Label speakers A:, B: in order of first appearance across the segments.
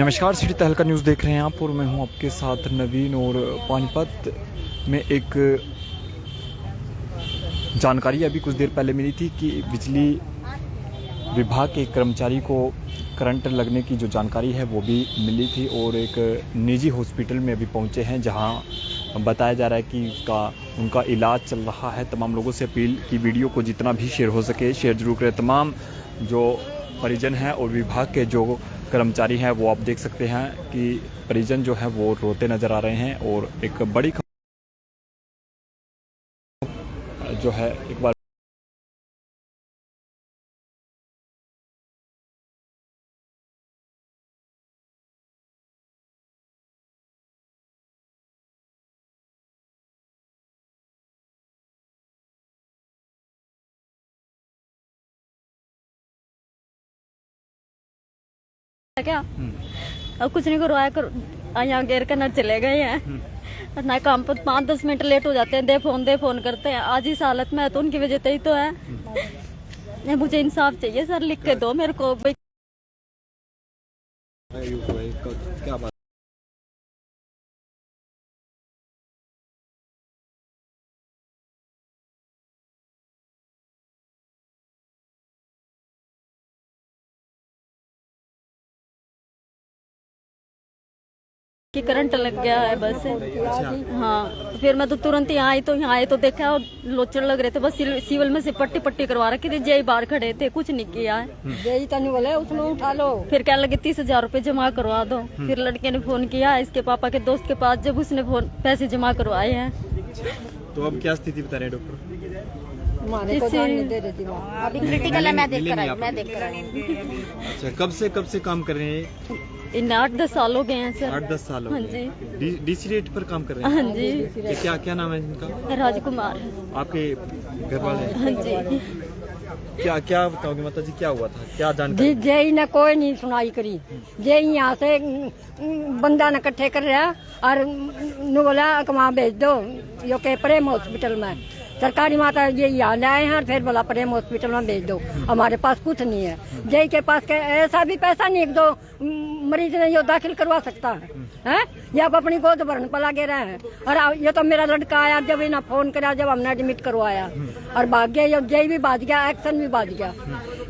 A: नमस्कार, सिटी तहलका न्यूज़ देख रहे हैं आप और मैं हूं आपके साथ नवीन। और पानीपत में एक जानकारी अभी कुछ देर पहले मिली थी कि बिजली विभाग के कर्मचारी को करंट लगने की जो जानकारी है वो भी मिली थी और एक निजी हॉस्पिटल में अभी पहुंचे हैं जहां बताया जा रहा है कि उनका इलाज चल रहा है। तमाम लोगों से अपील कि वीडियो को जितना भी शेयर हो सके शेयर जरूर करें। तमाम जो परिजन हैं और विभाग के जो कर्मचारी हैं वो आप देख सकते हैं कि परिजन जो है वो रोते नजर आ रहे हैं। और एक बड़ी जो है एक बार
B: क्या अब कुछ नहीं करवाया यहाँ गिर कर न चले गए हैं ना। काम पर 5-10 मिनट लेट हो जाते हैं, दे फोन करते हैं। आज इस हालत में है तो उनकी वजह से ही तो है। मुझे इंसाफ चाहिए सर, लिख के दो मेरे को।
A: क्या बात
B: कि करंट लग गया है बस। हाँ, फिर मैं तो तुरंत यहाँ आई तो देखा और लोचड़ लग रहे थे। बस सिविल में से पट्टी करवा रखी थी। जेई बाहर खड़े थे, कुछ नहीं किया है। जेई तनु बोले उसमें उठा लो। फिर कहने लगे 30,000 रुपए जमा करवा दो। फिर लड़के ने फोन किया इसके पापा के दोस्त के पास, जब उसने पैसे जमा करवाए हैं।
A: तो अब क्या स्थिति बता रहे हैं डॉक्टर?
B: अभी क्रिटिकल है, मैं देख कर आई।
A: अच्छा, कब से काम कर रहे हैं?
B: इन 8-10 साल हो गए हैं सर।
A: 8-10 साल हो
B: हाँ
A: गए।
B: जी।
A: डीसी रेट पर काम कर रहे हैं?
B: हाँ जी।
A: क्या नाम है इनका?
B: राजकुमार।
A: आपके घर वाले?
B: हाँ जी।
A: क्या बताओगे माता जी, क्या हुआ था, क्या जानकारी?
C: जेई ने कोई नहीं सुनाई करी। जेई यहाँ से बंदा न इकट्ठे कर रहा और बोला वहाँ भेज दो यो के प्रेम हॉस्पिटल में। सरकारी माता ये यहाँ ले आए हैं और फिर बोला प्रेम हॉस्पिटल में भेज दो। हमारे पास कुछ नहीं है। जेई के पास ऐसा भी पैसा नहीं एक दो मरीज ने यो दाखिल करवा सकता है। ये आप अपनी गोद भरने पर लगे रहे हैं। और ये तो मेरा लड़का आया, जब इन्हें फोन करा, जब हमने एडमिट करवाया और भाग गया। ये जेई भी भाग गया, एक्शन भी भाग गया।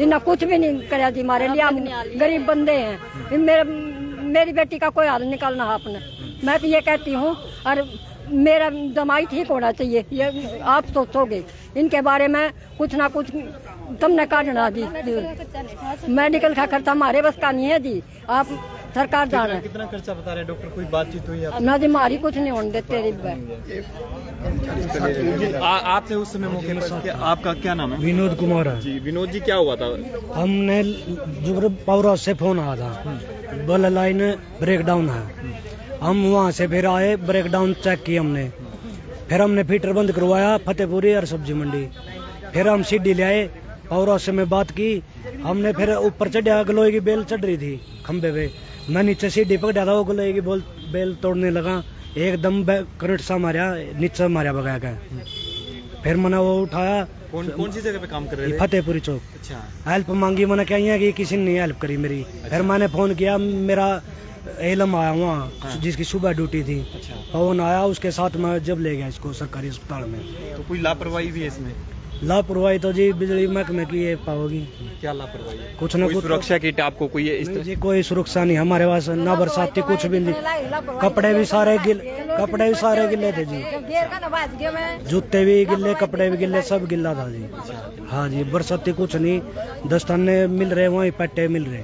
C: इन्हें कुछ भी नहीं करा जी हमारे लिए। हम गरीब बंदे हैं। मेरी बेटी का कोई हाल निकालना है आपने। मैं तो ये कहती हूँ और मेरा दमाई ठीक होना चाहिए। ये आप सोचोगे इनके बारे में कुछ ना कुछ तुमने काटना जी। मेडिकल का खर्चा हमारे बस का नहीं है जी। आप सरकार जाना है।
A: कितना खर्चा बता रहे हैं डॉक्टर? कोई बातचीत हुई है
C: ना जी? हमारी कुछ नहीं होने देते।
A: आपने उस समय मौके पर, आपका क्या नाम है?
D: विनोद कुमार है
A: जी। विनोद जी, क्या हुआ था?
D: हमने जुबरा पावर से फोन आया था, बोला लाइन ब्रेक डाउन है। हम वहाँ से फिर आए, ब्रेक डाउन चेक किया हमने। फिर हमने फीटर बंद करवाया फतेहपुरी और सब्जी मंडी। फिर हम सीढ़ी ले आए, पावर से में बात की हमने। फिर ऊपर चढ़ा, गलोई की बेल चढ़ रही थी खंबे पे। मैं नीचे सीढ़ी पकड़ा था, वो गलोई की बेल तोड़ने लगा। एकदम करंट सा मारा, नीचे मारा भगा के। फिर मैंने वो उठाया।
A: कौन सी जगह पे काम कर रहे थे?
D: फतेहपुरी चौक।
A: अच्छा।
D: हेल्प मांगी मैंने, क्या कि किसी ने नहीं हेल्प करी मेरी। फिर मैंने फोन किया, मेरा एलम आया वहाँ जिसकी सुबह ड्यूटी थी।
A: अच्छा।
D: पवन आया, उसके साथ मैं जब ले गया इसको सरकारी अस्पताल में।
A: तो कोई लापरवाही भी है इसमें?
D: लापरवाही तो जी बिजली महकमे की ये पाओगी।
A: क्या लापरवाही है?
D: कुछ न कुछ
A: सुरक्षा किट आपको कोई इस तरह?
D: जी कोई सुरक्षा नहीं हमारे पास, ना बरसाती कुछ भी नहीं। कपड़े भी सारे गिले थे जी। जूते भी गिले, कपड़े भी गिले, सब गिला था जी। हाँ जी, बरसाती कुछ नहीं। दस्ताने मिल रहे, वहीं पट्टे मिल रहे।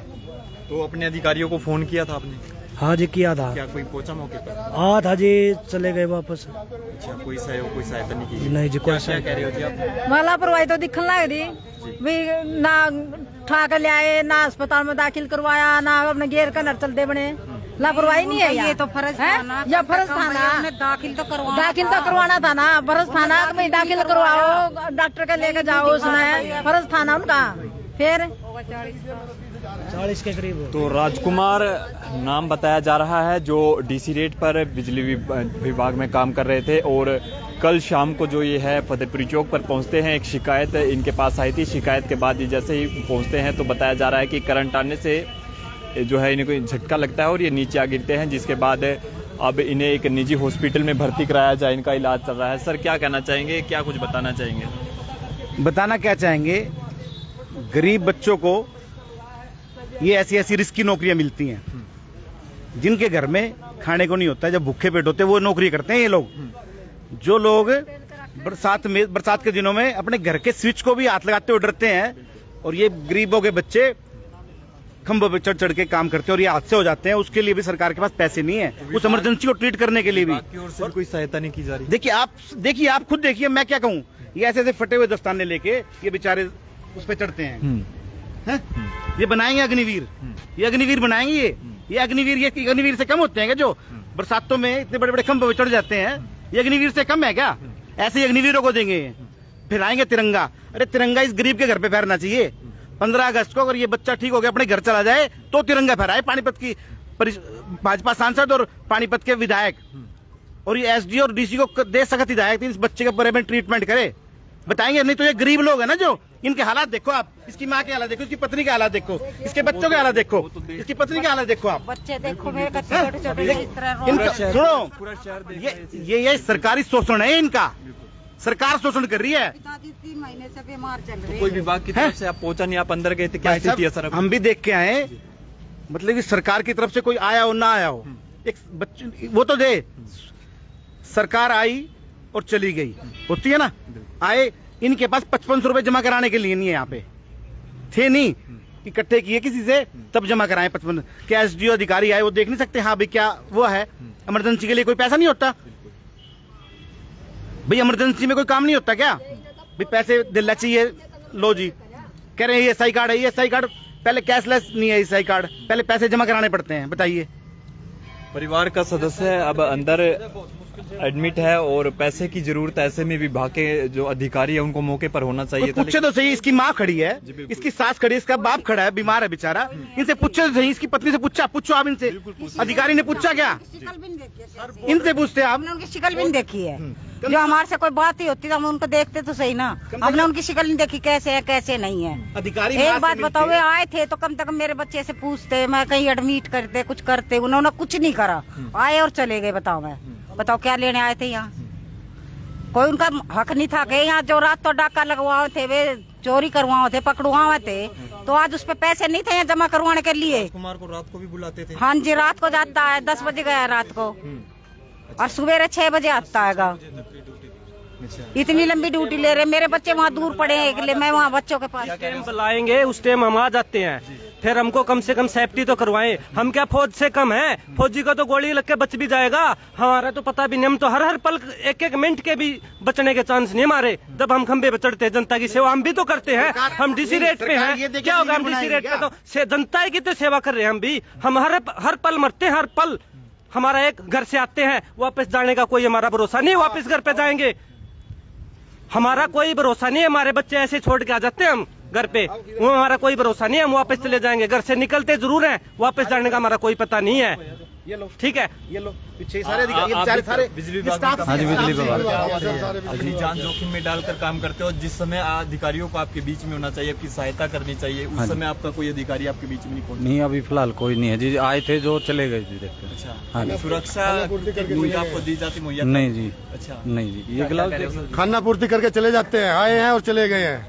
A: तो अपने अधिकारियों को फोन किया था आपने?
D: हाँ जी, किया था।
A: क्या कोई पहुंचा मौके पर?
D: हाँ था जी, चले गए वापस।
A: अच्छा, कोई सहयोग, कोई सहायता नहीं की?
D: नहीं जी, कोई
A: क्या कह रहे हो जी आप?
C: लापरवाही तो दिखने लग दी भी। ना उठा कर ले आए, ना अस्पताल में दाखिल करवाया, ना अपने गेर का नर चलते बने। लापरवाही नहीं है ये तो फर्ज है या फर्ज था ना। दाखिल तो करवाना था ना। फर्ज था ना, तुम्हें दाखिल करवाओ, डॉक्टर का लेकर जाओ। उसमें फर्ज था ना उनका। फिर
D: 40 के करीब हो।
A: तो राजकुमार नाम बताया जा रहा है, जो डीसी रेट पर बिजली विभाग में काम कर रहे थे। और कल शाम को जो ये है फतेहपुरी चौक पर पहुंचते हैं। एक शिकायत इनके पास आई थी। शिकायत के बाद जैसे ही पहुंचते हैं तो बताया जा रहा है कि करंट आने से जो है इन्हें कोई झटका लगता है और ये नीचे आ गिरते हैं, जिसके बाद अब इन्हें एक निजी हॉस्पिटल में भर्ती कराया जाए, इनका इलाज चल रहा है। सर क्या कहना चाहेंगे, क्या कुछ बताना चाहेंगे?
E: बताना क्या चाहेंगे, गरीब बच्चों को ये ऐसी ऐसी रिस्की नौकरियां मिलती हैं, जिनके घर में खाने को नहीं होता है, जब भूखे पेट होते हैं वो नौकरी करते हैं ये लोग। जो लोग बरसात के दिनों में अपने घर के स्विच को भी हाथ लगाते हुए डरते हैं, और ये गरीबों के बच्चे खंभों पे चढ़ के काम करते हैं और ये हादसे हो जाते हैं। उसके लिए भी सरकार के पास पैसे नहीं है, उस इमरजेंसी को ट्रीट करने के लिए भी
A: कोई सहायता नहीं की जा रही।
E: देखिए आप खुद देखिए, मैं क्या कहूँ, ये ऐसे ऐसे फटे हुए दस्ताने लेके ये बेचारे उस पे चढ़ते हैं। ये बनाएंगे अग्निवीर, ये अग्निवीर बनाएंगे, ये अग्निवीर से कम होते हैं क्या जो बरसातों में इतने बड़े बड़े खंभे पे चढ़ जाते हैं? ये अग्निवीर से कम है क्या? ऐसे ही अग्निवीरों को देंगे, फिर आएंगे तिरंगा। अरे तिरंगा इस गरीब के घर पे फहरना चाहिए। 15 अगस्त को अगर ये बच्चा ठीक हो गया अपने घर चला जाए तो तिरंगा फहराए पानीपत की भाजपा सांसद और पानीपत के विधायक, और ये एसडी और डीसी को दे सख्त हिदायत इस बच्चे के बारे में ट्रीटमेंट करे। बताएंगे नहीं तो ये गरीब लोग है ना, जो इनके हालात देखो आप, इसकी माँ के हालात देखो, इसकी पत्नी के हालात देखो, इसके बच्चों के हालात देखो, इसकी पत्नी के हालात देखो आप,
C: बच्चे देखो मेरे
E: सुनो, ये सरकारी शोषण है इनका, सरकार शोषण कर रही है।
C: 3 महीने से बीमार चल रही है।
A: कोई विभाग की तरफ से आप पहुंचा नहीं, आप अंदर गए थे, क्या स्थिति है सर?
E: हम भी देख के आए, मतलब कि सरकार की तरफ से कोई आया हो ना आया हो, एक बच्चे वो तो दे, सरकार आई और चली गई होती है ना। आए, इनके पास 5500 रुपए जमा कराने के लिए नहीं है, यहाँ पे थे नहीं, इकट्ठे किए किसी से तब जमा कराए 55। क्या एसडीओ अधिकारी आए वो देख नहीं सकते? हाँ भाई क्या वो है, इमरजेंसी के लिए कोई पैसा नहीं होता भाई? इमरजेंसी में कोई काम नहीं होता क्या भाई? पैसे दिला चाहिए, लो जी, कह रहे हैं ESI कार्ड है, ESI कार्ड पहले कैशलेस नहीं है, ESI कार्ड पहले पैसे जमा कराने पड़ते हैं। बताइए,
A: परिवार का सदस्य अब अंदर एडमिट है और पैसे की जरूरत, ऐसे में विभाग के जो अधिकारी है उनको मौके पर होना चाहिए था।
E: पूछे तो सही, इसकी माँ खड़ी है, इसकी सास खड़ी है, इसका बाप खड़ा है, बीमार है बेचारा, इनसे पूछे तो सही, इसकी पत्नी से पूछो आप इनसे, अधिकारी ने पूछा क्या? इनसे पूछते आप?
C: हमने उनकी शिकल भी नहीं देखी है, जो हमारे से कोई बात ही होती तो हम उनको देखते तो सही ना, हमने उनकी शिकल नहीं देखी, कैसे है कैसे नहीं है।
E: अधिकारी
C: एक बात बताओ, वे आए थे तो कम से कम मेरे बच्चे से पूछते, मैं कहीं एडमिट करते, कुछ करते, उन्होंने कुछ नहीं करा, आए और चले गए। बताओ क्या लेने आए थे यहाँ? कोई उनका हक नहीं था कि यहाँ जो रात तो डाका लगवाओ थे, वे चोरी करवाओ थे, पकड़वाओ थे, तो आज उस पे पैसे नहीं थे यहाँ जमा करवाने के लिए।
A: कुमार को रात को भी बुलाते थे?
C: हाँ जी, रात को जाता है, 10 बजे गया रात को, और सुबह 6 बजे आता है। इतनी लंबी ड्यूटी ले रहे, मेरे बच्चे वहाँ दूर पड़े हैं इसलिए मैं वहाँ बच्चों के पास।
F: टाइम बुलाएंगे उस टाइम हम आ जाते हैं, फिर हमको कम से कम सेफ्टी तो करवाएं। हम क्या फौज से कम है? फौजी को तो गोली लग के बच भी जाएगा, हमारा तो पता भी नहीं, हम तो हर पल 1-1 मिनट के भी बचने के चांस नहीं हमारे। जब हम खंबे पे चढ़ते हैं, जनता की सेवा हम भी तो करते हैं, हम डीसी रेट पे हैं, क्या होगा? हम डीसी रेट पे तो जनता की तो सेवा कर रहे हैं हम भी, हम हर पल मरते हैं, हर पल हमारा एक घर से आते हैं, वापस जाने का कोई हमारा भरोसा नहीं, वापस घर पे जाएंगे हमारा कोई भरोसा नहीं है। हमारे बच्चे ऐसे छोड़ के आ जाते हैं हम घर पे, वो हमारा कोई भरोसा नहीं है, हम वापस चले जाएंगे। घर से निकलते जरूर हैं, वापस जाने का हमारा कोई पता नहीं है।
E: ये लो,
F: ठीक है,
E: ये लो पीछे सारे अधिकारी, सारे
A: बिजली विभाग,
E: हाँ जी, बिजली विभाग
A: अपनी जान जोखिम में डालकर काम करते हो। जिस समय अधिकारियों को आपके बीच में होना चाहिए, आपकी सहायता करनी चाहिए, उस समय आपका कोई अधिकारी आपके बीच में नहीं पहुंचा?
G: नहीं, अभी फिलहाल कोई नहीं है जी, आए थे जो चले गए जी, देखते।
A: अच्छा,
G: हाँ,
A: सुरक्षा आपको दी जाती मुहैया?
G: नहीं जी,
A: अच्छा
G: नहीं जी, ये गिलास
H: खाना पूर्ति करके चले जाते हैं, आए हैं और चले गए हैं,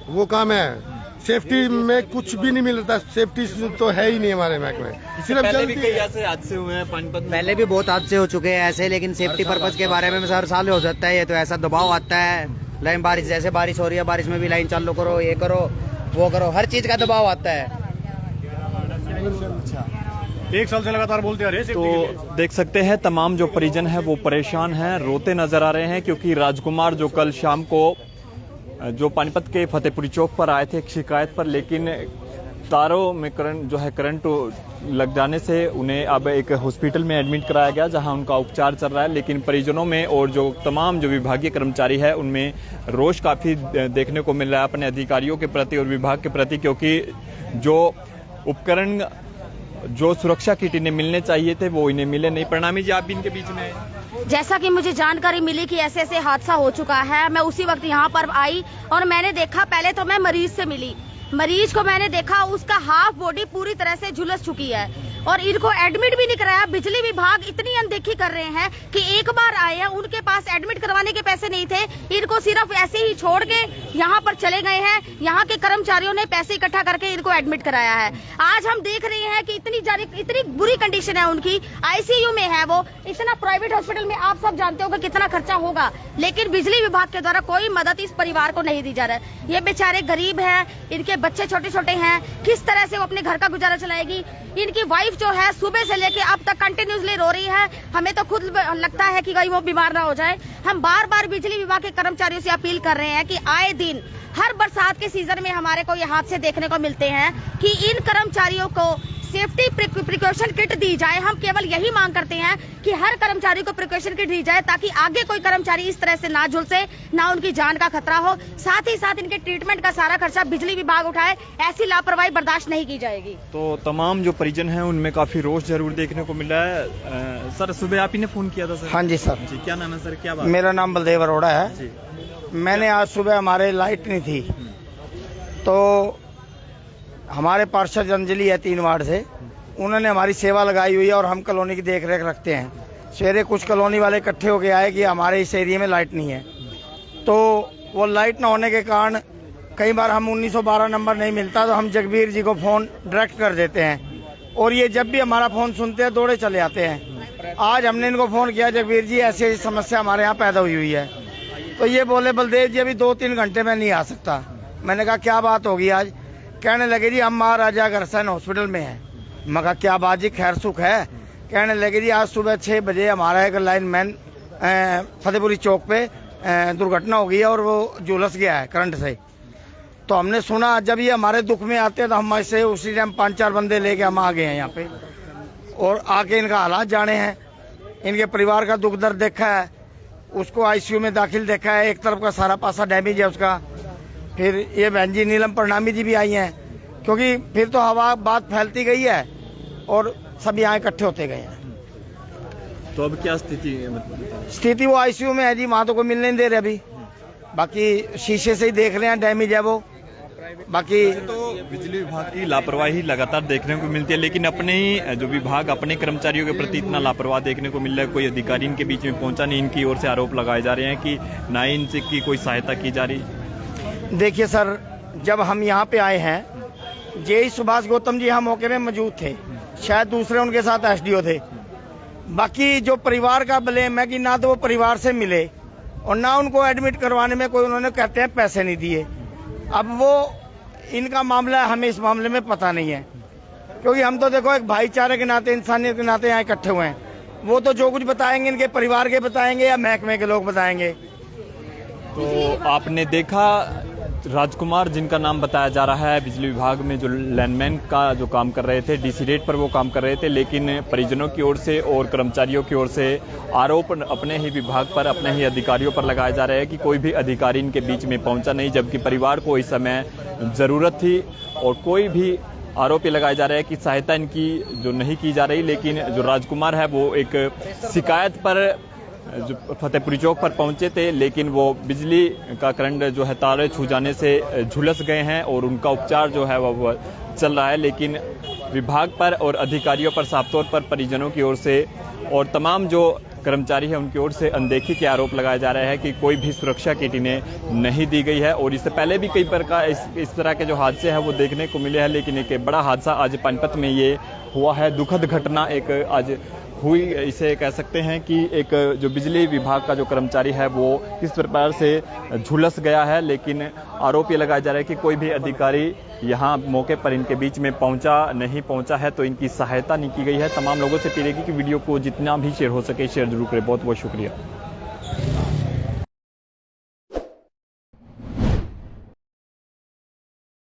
H: वो काम है। सेफ्टी में कुछ भी नहीं मिल रहा, सेफ्टी तो है ही नहीं हमारे महकमे में। सिर्फ
A: पहले भी कई ऐसे हादसे हुए हैं पानीपत में?
I: पहले भी बहुत हादसे हो चुके हैं ऐसे, लेकिन सेफ्टी पर्पज के बारे में हर साल हो जाता है। ये तो ऐसा दबाव आता है, लाइन बारिश जैसे बारिश हो रही है, बारिश में भी लाइन चालू करो, ये करो वो करो, हर चीज का दबाव आता है।
H: एक साल से लगातार बोलते आ रहे हैं।
A: तो देख सकते हैं तमाम जो परिजन है वो परेशान हैं, रोते नजर आ रहे हैं, क्योंकि राजकुमार जो कल शाम को जो पानीपत के फतेहपुरी चौक पर आए थे एक शिकायत पर, लेकिन तारों में करंट लग जाने से उन्हें अब एक हॉस्पिटल में एडमिट कराया गया, जहां उनका उपचार चल रहा है। लेकिन परिजनों में और जो तमाम जो विभागीय कर्मचारी है उनमें रोष काफी देखने को मिल रहा है अपने अधिकारियों के प्रति और विभाग के प्रति, क्योंकि जो उपकरण, जो सुरक्षा किट इन्हें मिलने चाहिए थे वो इन्हें मिले नहीं। प्रणामी जी, आप भी इनके बीच में?
J: जैसा कि मुझे जानकारी मिली कि ऐसे हादसा हो चुका है, मैं उसी वक्त यहाँ पर आई और मैंने देखा, पहले तो मैं मरीज से मिली, मरीज को मैंने देखा, उसका हाफ बॉडी पूरी तरह से झुलस चुकी है और इनको एडमिट भी नहीं कराया। बिजली विभाग इतनी अनदेखी कर रहे हैं कि एक बार आए हैं, उनके पास एडमिट करवाने के पैसे नहीं थे, इनको सिर्फ ऐसे ही छोड़ के यहाँ पर चले गए हैं। यहाँ के कर्मचारियों ने पैसे इकट्ठा करके इनको एडमिट कराया है। आज हम देख रहे हैं कि इतनी बुरी कंडीशन है उनकी, आईसीयू में है वो। इतना प्राइवेट हॉस्पिटल में आप सब जानते हो कि कितना खर्चा होगा, लेकिन बिजली विभाग के द्वारा कोई मदद इस परिवार को नहीं दी जा रहा है। ये बेचारे गरीब हैं, इनके बच्चे छोटे छोटे हैं, किस तरह से वो अपने घर का गुजारा चलाएगी। इनकी वाइफ जो है सुबह से लेके अब तक कंटिन्यूसली रो रही है। हमें तो खुद लगता है कि कहीं वो बीमार ना हो जाए। हम बार बार बिजली विभाग के कर्मचारियों से अपील कर रहे हैं कि आए दिन हर बरसात के सीजन में हमारे को ये हादसे देखने को मिलते हैं कि इन कर्मचारियों को सेफ्टी प्रिकॉशन किट दी जाए। हम केवल यही मांग करते हैं कि हर कर्मचारी को प्रिकॉशन किट दी जाए ताकि आगे कोई कर्मचारी इस तरह से ना झुलसे, ना उनकी जान का खतरा हो। साथ ही साथ इनके ट्रीटमेंट का सारा खर्चा बिजली विभाग उठाए। ऐसी लापरवाही बर्दाश्त नहीं की जाएगी।
A: तो तमाम जो परिजन हैं उनमें काफी रोष जरूर देखने को मिल रहा है। सर, सुबह आप ही ने फोन किया था सर?
K: हाँ जी सर।
A: जी, क्या नाम है सर? क्या बात?
K: मेरा नाम बलदेव अरोड़ा है
A: जी।
K: मैंने आज सुबह, हमारे लाइट नहीं थी तो हमारे पार्षद अंजलि है 3 वार्ड से, उन्होंने हमारी सेवा लगाई हुई है और हम कॉलोनी की देख रेख रखते हैं। सवेरे कुछ कॉलोनी वाले इकट्ठे होके आए कि हमारे इस एरिया में लाइट नहीं है, तो वो लाइट ना होने के कारण कई बार हम 1912 नंबर नहीं मिलता तो हम जगबीर जी को फ़ोन डायरेक्ट कर देते हैं और ये जब भी हमारा फ़ोन सुनते हैं दौड़े चले आते हैं। आज हमने इनको फ़ोन किया, जगबीर जी ऐसी ऐसी समस्या हमारे यहाँ पैदा हुई है, तो ये बोले बलदेव जी अभी 2-3 घंटे में नहीं आ सकता। मैंने कहा क्या बात होगी आज? कहने लगे जी हम महाराजा अग्रसेन हॉस्पिटल में हैं। मैं कहा क्या बात जी, खैर सुख है? कहने लगे जी आज सुबह 6 बजे हमारा एक लाइनमैन फतेहपुरी चौक पे दुर्घटना हो गई है और वो झुलस गया है करंट से। तो हमने सुना, जब ये हमारे दुख में आते हैं तो हम ऐसे उसी टाइम 5-4 बंदे लेके हम आ गए हैं यहाँ पे और आके इनका हालात जाने हैं, इनके परिवार का दुख दर्द देखा है, उसको आईसीयू में दाखिल देखा है, एक तरफ का सारा पासा डैमेज है उसका। फिर ये बहन जी नीलम प्रणामी जी भी आई हैं, क्योंकि फिर तो हवा बात फैलती गई है और सब यहाँ इकट्ठे होते गए हैं।
A: तो अब क्या स्थिति?
K: स्थिति वो आईसीयू में है जी, वहाँ तो कोई मिलने नहीं दे रहे अभी, बाकी शीशे से ही देख रहे हैं, डैमेज है वो। बाकी
A: तो बिजली विभाग की लापरवाही लगातार देखने को मिलती है, लेकिन अपने ही जो विभाग अपने कर्मचारियों के प्रति इतना लापरवाह देखने को मिल रहा है। कोई अधिकारी इनके बीच में पहुंचा नहीं, इनकी ओर से आरोप लगाए जा रहे हैं कि ना ही इनसे की कोई सहायता की जा रही।
K: देखिए सर, जब हम यहाँ पे आए हैं, जेई सुभाष गौतम जी यहाँ मौके में मौजूद थे, शायद दूसरे उनके साथ एसडीओ थे। बाकी जो परिवार का ब्लेम है कि ना तो वो परिवार से मिले और ना उनको एडमिट करवाने में कोई, उन्होंने कहते हैं पैसे नहीं दिए। अब वो इनका मामला है, हमें इस मामले में पता नहीं है, क्योंकि हम तो देखो एक भाईचारे के नाते, इंसानियत के नाते यहाँ इकट्ठे हुए हैं। वो तो जो कुछ बताएंगे इनके परिवार के बताएंगे या महकमे के लोग बताएंगे।
A: तो आपने देखा राजकुमार, जिनका नाम बताया जा रहा है, बिजली विभाग में जो लाइनमैन का जो काम कर रहे थे, डीसी रेट पर वो काम कर रहे थे, लेकिन परिजनों की ओर से और कर्मचारियों की ओर से आरोप अपने ही विभाग पर, अपने ही अधिकारियों पर लगाए जा रहे हैं कि कोई भी अधिकारी इनके बीच में पहुंचा नहीं, जबकि परिवार को इस समय जरूरत थी। और कोई भी आरोप ये लगाए जा रहे हैं कि सहायता इनकी जो नहीं की जा रही। लेकिन जो राजकुमार है वो एक शिकायत पर जो फतेहपुरी चौक पर पहुंचे थे, लेकिन वो बिजली का करंट जो है तारे छू जाने से झुलस गए हैं और उनका उपचार जो है वो चल रहा है। लेकिन विभाग पर और अधिकारियों पर साफ तौर पर परिजनों की ओर से और तमाम जो कर्मचारी है उनकी ओर से अनदेखी के आरोप लगाए जा रहे हैं कि कोई भी सुरक्षा किट इन्हें नहीं दी गई है। और इससे पहले भी कई प्रकार इस तरह के जो हादसे हैं वो देखने को मिले हैं, लेकिन एक बड़ा हादसा आज पानीपत में ये हुआ है। दुखद घटना एक आज हुई, इसे कह सकते हैं कि एक जो बिजली विभाग का जो कर्मचारी है वो किस प्रकार से झुलस गया है। लेकिन आरोप ये लगाया जा रहा है कि कोई भी अधिकारी यहाँ मौके पर इनके बीच में नहीं पहुंचा है, तो इनकी सहायता नहीं की गई है। तमाम लोगों से अपील है कि वीडियो को जितना भी शेयर हो सके शेयर जरूर करें। बहुत बहुत शुक्रिया।